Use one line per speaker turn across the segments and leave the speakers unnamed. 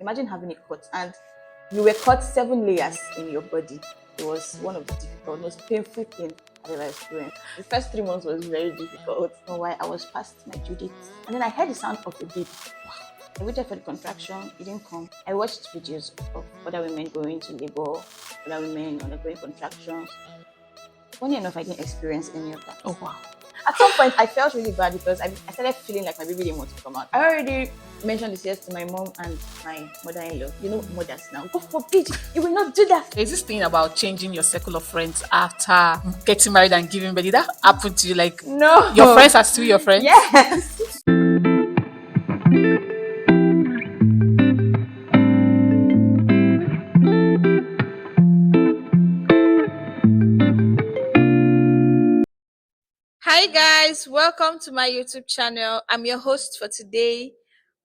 Imagine having a cut and you were cut 7 layers in your body. It was one of the difficult, most painful things I've ever experienced. The first 3 months was very difficult. So why I was past my due date. And then I heard the sound of a baby. I waited for the contraction, it didn't come. I watched videos of other women going to labor, other women undergoing contractions. Funny enough, I didn't experience any of that.
Oh wow.
At some point, I felt really bad because I started feeling like my baby didn't want to come out. I already mentioned this yes to my mom and my mother-in-law. You know, mothers now. God forbid, you will not do that.
There's this thing about changing your circle of friends after getting married and giving birth. Did that happen to you? Like,
No.
your friends are still your friends?
Yes.
Hi guys, welcome to my YouTube channel. I'm your host for today.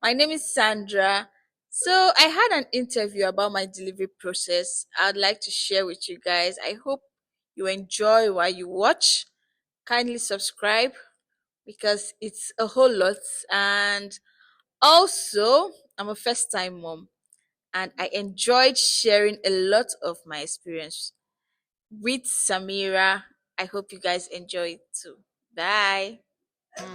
My name is Sandra. So I had an interview about my delivery process. I'd like to share with you guys. I hope you enjoy while you watch. Kindly subscribe because it's a whole lot. And also, I'm a first time mom and I enjoyed sharing a lot of my experience with Samira. I hope you guys enjoy it too. Bye.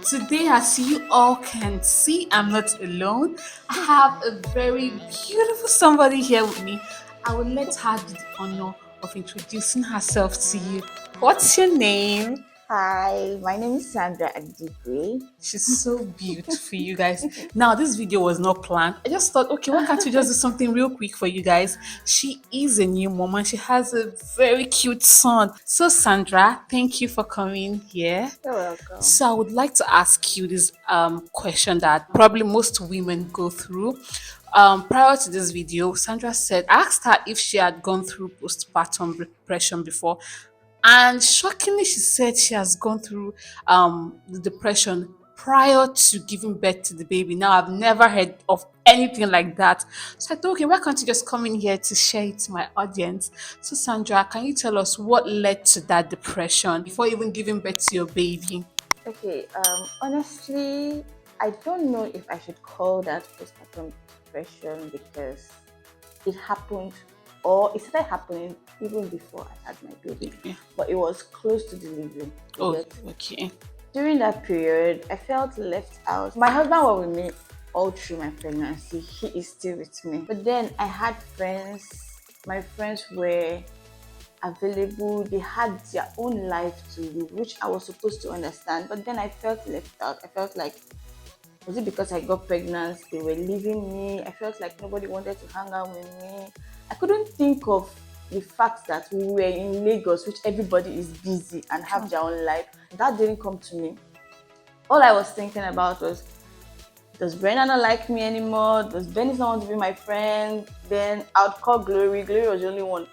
Today, as you all can see, I'm not alone. I have a very beautiful somebody here with me. I will let her do the honor of introducing herself to you. What's your name?
Hi, my name is Sandra Adigwe.
She's so beautiful, you guys. Now, this video was not planned. I just thought, okay, why can't we just do something real quick for you guys? She is a new mom and she has a very cute son. So, Sandra, thank you for coming here.
You're welcome.
So, I would like to ask you this question that probably most women go through. Prior to this video, Sandra said, I asked her if she had gone through postpartum depression before. And shockingly, she said she has gone through the depression prior to giving birth to the baby. Now, I've never heard of anything like that. So I thought, okay, why can't you just come in here to share it to my audience? So, Sandra, can you tell us what led to that depression before even giving birth to your baby?
Okay, honestly, I don't know if I should call that postpartum depression because it happened or it started happening even before I had my baby,
Yeah.
but it was close to delivery.
Oh,
But
okay.
during that period, I felt left out. My husband was with me all through my pregnancy. He is still with me. But then I had friends. My friends were available. They had their own life to live, which I was supposed to understand. But then I felt left out. I felt like, was it because I got pregnant? They were leaving me. I felt like nobody wanted to hang out with me. I couldn't think of the fact that we were in Lagos, which everybody is busy and have their own life. That didn't come to me. All I was thinking about was, does Brenda not like me anymore? Does Benny not want to be my friend? Then I'd call Glory. Glory was the only one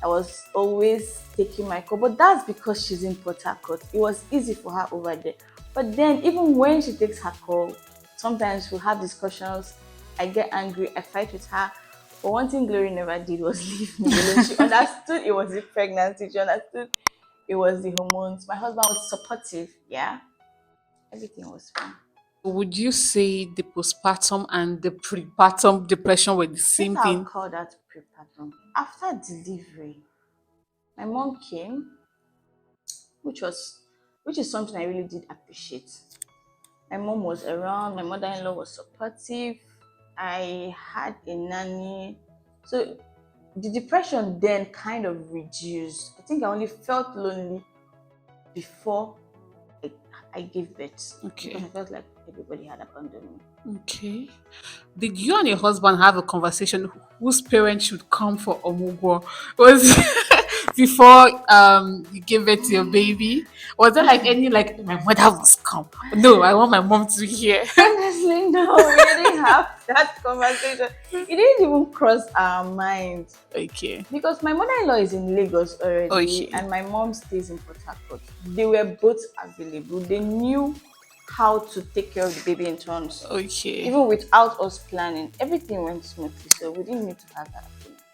I was always taking my call. But that's because she's in Port Harcourt. It was easy for her over there. But then even when she takes her call, sometimes we'll have discussions. I get angry. I fight with her. But one thing Glory never did was leave me alone. She understood it was the pregnancy. She understood it was the hormones. My husband was supportive. Yeah. Everything was fine.
Would you say the postpartum and the prepartum depression were the same
I
thing?
would call that prepartum. After delivery, my mom came, which is something I really did appreciate. My mom was around, my mother-in-law was supportive. I had a nanny. So the depression then kind of reduced. I think I only felt lonely before I gave birth.
Okay.
Because I felt like everybody had abandoned me.
Okay. Did you and your husband have a conversation whose parents should come for Omugwo? Was before you gave birth to your baby? Was there like any like my mother must come? No, I want my mom to be here.
Honestly, no, we didn't have that conversation. It didn't even cross our mind.
Okay.
Because my mother-in-law is in Lagos already,
Okay.
and my mom stays in Port Harcourt. They were both available. They knew how to take care of the baby in turns.
Okay.
Even without us planning, everything went smoothly. So we didn't need to have that.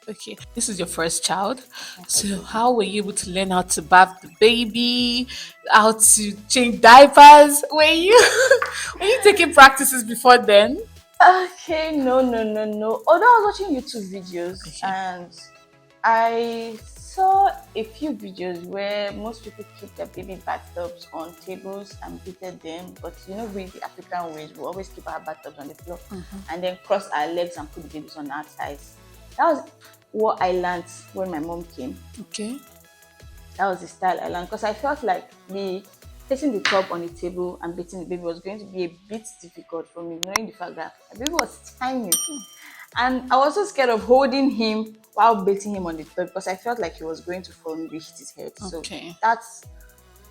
Okay. This is your first child. So how were you able to learn how to bath the baby, how to change diapers? Were you taking practices before then?
Okay, no, no, no, no. Although I was watching YouTube videos
Okay.
and I saw a few videos where most people keep their baby bathtubs on tables and beated them, but you know, we the African ways, we always keep our bathtubs on the floor and then cross our legs and put the babies on our thighs. That was what I learned when my mom came.
Okay.
That was the style I learned because I felt like me placing the top on the table and beating the baby was going to be a bit difficult for me, knowing the fact that the baby was tiny. And I was so scared of holding him while beating him on the top because I felt like he was going to fall and hit his head. So
Okay.
that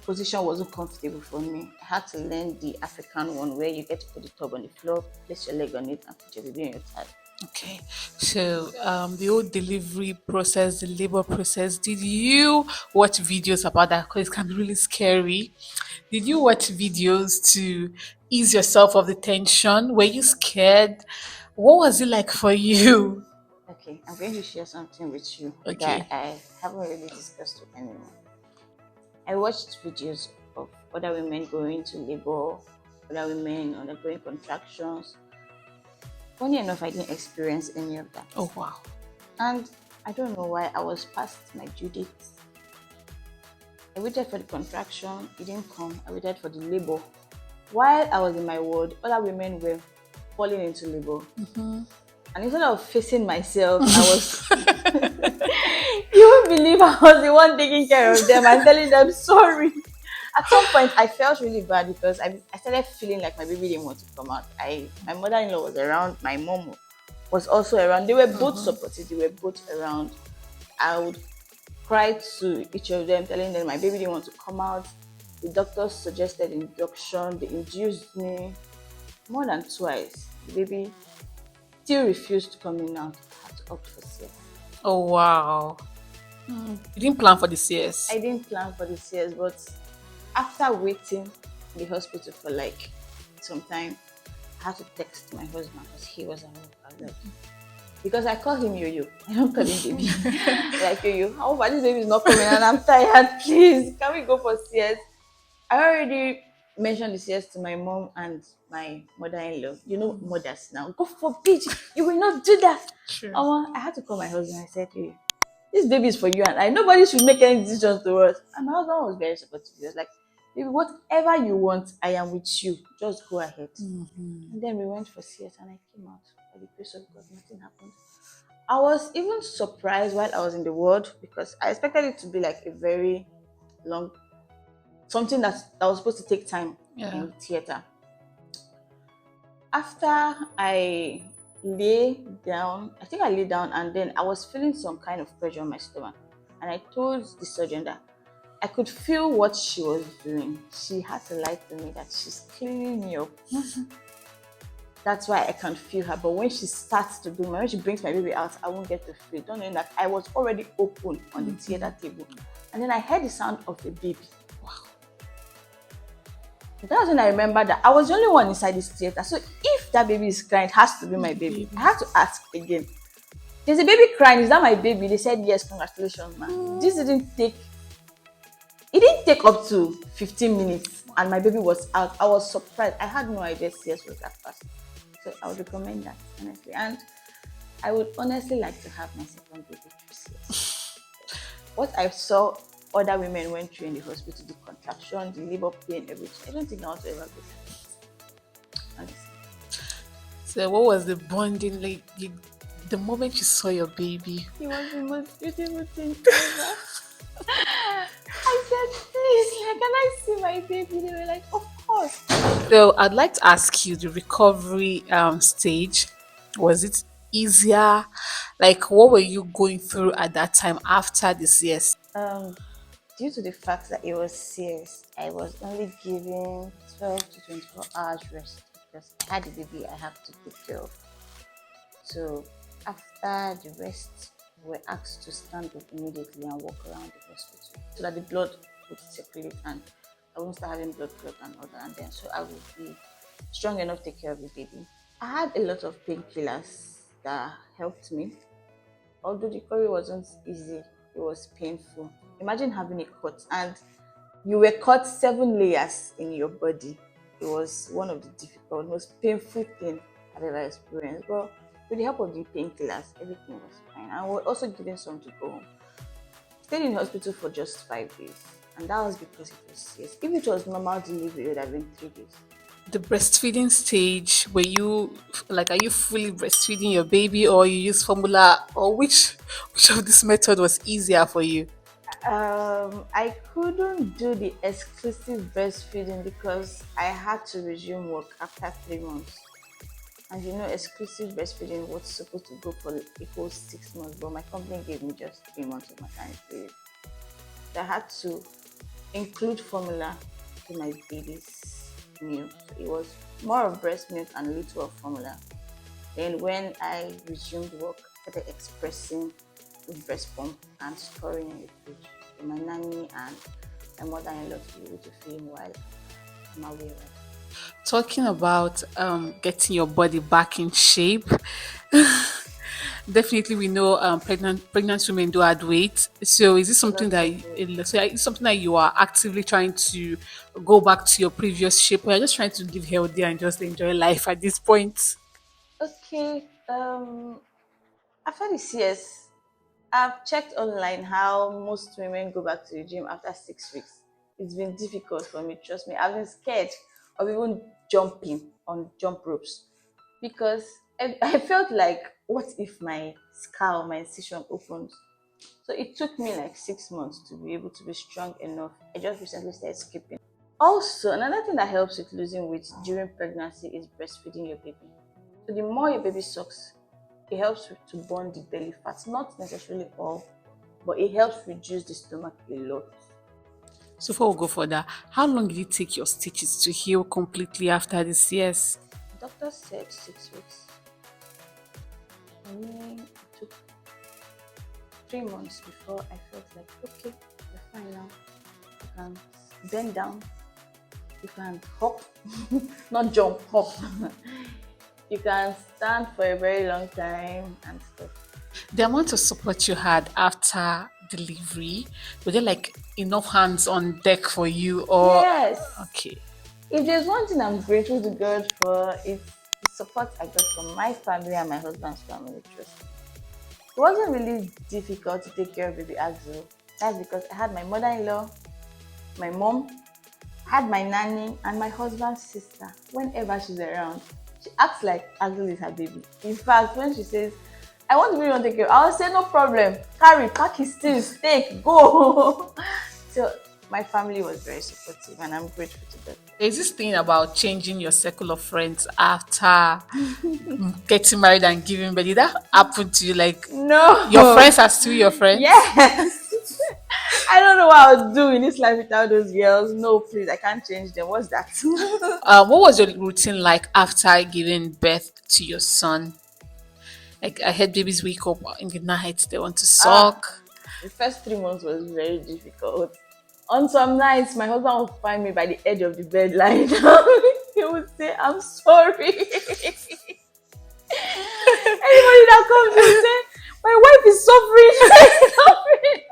position wasn't comfortable for me. I had to learn the African one where you get to put the top on the floor, place your leg on it, and put your baby on your thigh.
Okay, so the whole delivery process, the labor process, did you watch videos about that? Because it can be really scary. Did you watch videos to ease yourself of the tension? Were you scared? What was it like for you?
Okay, I'm going to share something with you that
Okay.
I haven't really discussed with anyone. I watched videos of other women going to labor, other women undergoing contractions. Funny enough, I didn't experience any of that.
Oh, wow.
And I don't know why I was past my due date. I waited for the contraction, it didn't come. I waited for the labor. While I was in my ward, other women were falling into labor. And instead of facing myself, I was. You won't believe I was the one taking care of them and telling them sorry. At some point, I felt really bad because I started feeling like my baby didn't want to come out. My mother-in-law was around, my mom was also around. They were both supportive. They were both around. I would cry to each of them, telling them my baby didn't want to come out. The doctors suggested induction. They induced me more than twice. The baby still refused coming out. I had to opt for CS.
Oh, wow. You didn't plan for the CS.
I didn't plan for the CS, but after waiting in the hospital for like some time, I had to text my husband because he was at work. I was like, because I call him Yo-Yo. I don't call him baby. Like Yo-Yo, how about this baby is not coming and I'm tired, please. Can we go for CS? I already mentioned the CS to my mom and my mother-in-law. You know mothers now. God forbid you will not do that.
Sure.
I had to call my husband. I said, hey, this baby is for you and I. Nobody should make any decisions to us. And my husband was very supportive. He was like, baby, whatever you want, I am with you. Just go ahead. And then we went for CS and I came out. By the grace of God, nothing happened. I was even surprised while I was in the ward because I expected it to be like a very long, something that was supposed to take time
Yeah.
in theater. After I lay down, I think I lay down and then I was feeling some kind of pressure on my stomach. And I told the surgeon that I could feel what she was doing. She had to lie to me that she's cleaning me up. That's why I can feel her. But when she starts to do, when she brings my baby out, I won't get to feel it. Don't know that I was already open on the theater table. And then I heard the sound of a baby. Wow. That's when I remember that I was the only one inside this theater. So if that baby is crying, it has to be my baby. I have to ask again. There's a baby crying. Is that my baby? They said yes. Congratulations, man. This didn't take. It didn't take up to 15 minutes, and my baby was out. I was surprised. I had no idea CS was that fast. So I would recommend that honestly, and I would honestly like to have my second baby through CS. What I saw other women went through in the hospital, the contraction, the labor pain, everything. I don't think I want to ever go through it. Honestly.
So, what was the bonding like? The moment you saw your baby?
It was the most beautiful thing ever. I said, please, like, can I see my baby? They were like, of course.
So, I'd like to ask you the recovery stage. Was it easier? Like, what were you going through at that time after the CS?
Due to the fact that it was serious, I was only given 12 to 24 hours rest because I had a baby I have to take care of. So after the rest, we were asked to stand up immediately and walk around the hospital so that the blood would circulate and I won't start having blood clot and all that. And then so I would be strong enough to take care of the baby. I had a lot of painkillers that helped me. Although the recovery wasn't easy, it was painful. Imagine having a cut and you were cut 7 layers in your body. It was one of the difficult, most painful things had ever experienced. But with the help of the painkillers, everything was fine. And we're also given some to go home. Stayed in hospital for just 5 days, and that was because it was serious. If it was normal delivery, it would have been 3 days.
The breastfeeding stage, were you like, are you fully breastfeeding your baby, or you use formula, or which of this method was easier for you?
I couldn't do the exclusive breastfeeding because I had to resume work after 3 months. And exclusive breastfeeding was supposed to go for a whole 6 months, but my company gave me just 3 months of maternity leave. So I had to include formula to my baby's meal. So it was more of breast milk and little of formula. Then when I resumed work, I started expressing with breast pump and storing in the fridge for my nanny and my mother-in-law to be able to feed me while I'm away.
Talking about getting your body back in shape, definitely we know pregnant women do add weight. So is this something
Lots
that
of food.
it's something that you are actively trying to go back to your previous shape, or you're just trying to live healthy and just enjoy life at this point?
Okay, after the CS, I've checked online how most women go back to the gym after 6 weeks. It's been difficult for me, trust me. I've been scared of even jumping on jump ropes because I felt like, what if my scar or my incision opens? So it took me like 6 months to be able to be strong enough. I just recently started skipping. Also, another thing that helps with losing weight during pregnancy is breastfeeding your baby. So the more your baby sucks, it helps to burn the belly fat. Not necessarily all, but it helps reduce the stomach a lot.
So before we go further, how long did it take your stitches to heal completely after this? Yes.
Doctor said 6 weeks. For me, it took 3 months before I felt like, okay, you're fine now. You can bend down, you can hop, not jump, hop. You can stand for a very long time and stuff.
The amount of support you had after delivery, were there like enough hands on deck for you, or
Yes.
okay?
If there's one thing I'm grateful to God for, it's the support I got from my family and my husband's family. Trust me. It wasn't really difficult to take care of baby Axel. That's because I had my mother-in-law, my mom, I had my nanny, and my husband's sister. Whenever she's around, she acts like Axel is her baby. In fact, when she says, I want to be able to take care, I'll say, no problem. Carry, pack his things, take, go. So my family was very supportive, and I'm grateful to them.
There's this thing about changing your circle of friends after getting married and giving birth. Did that happen to you? Like, your
No.
friends are still your friends?
Yes. I don't know what I would do in this life without those girls. No, please, I can't change them. What's that?
What was your routine like after giving birth to your son? Like, I heard babies wake up in the night, they want to
Ah,
suck.
the first 3 months was very difficult. On some nights, my husband would find me by the edge of the bed lying down. He would say, I'm sorry. Anybody that comes will say, my wife is suffering. Suffering.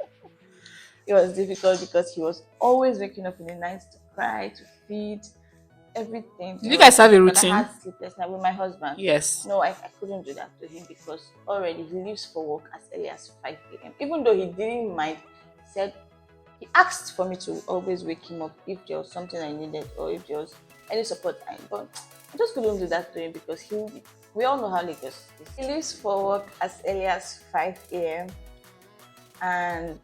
It was difficult because he was always waking up in the night to cry, to feed, everything.
Did
It
you guys
was
have a
difficult. I
routine?
had sleepless night with my husband.
Yes.
No, I couldn't do that to him because already he leaves for work as early as 5 a.m. Even though he didn't mind, he said he asked for me to always wake him up if there was something I needed or if there was any support I needed. But I just couldn't do that to him because we all know how Lagos is. He leaves for work as early as 5 a.m. and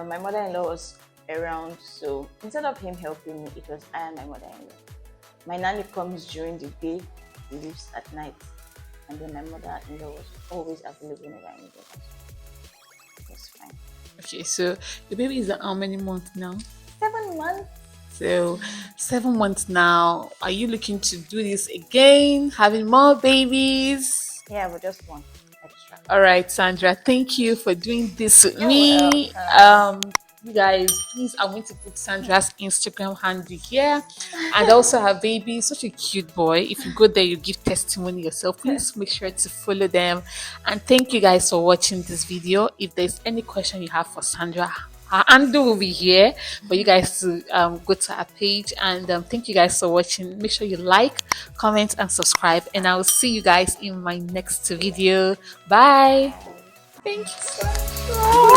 my mother-in-law was around. So instead of him helping me, it was I and my mother-in-law. My nanny comes during the day, he leaves at night, and then my mother-in-law was always available whenever I needed her. It was fine.
Okay, so the baby is how many months now?
7 months.
So 7 months now. Are you looking to do this again? Having more babies?
Yeah, but just one extra.
All right, Sandra. Thank you for doing this with
You're
me.
welcome.
You guys, please, I'm going to put Sandra's Instagram handle here, and also her baby. Such a cute boy. If you go there, you give testimony yourself. Please make sure to follow them. And thank you guys for watching this video. If there's any question you have for Sandra, Her handle will be here for you guys to go to our page. And thank you guys for watching. Make sure you like, comment, and subscribe. And I will see you guys in my next video. Bye. Thank you so much.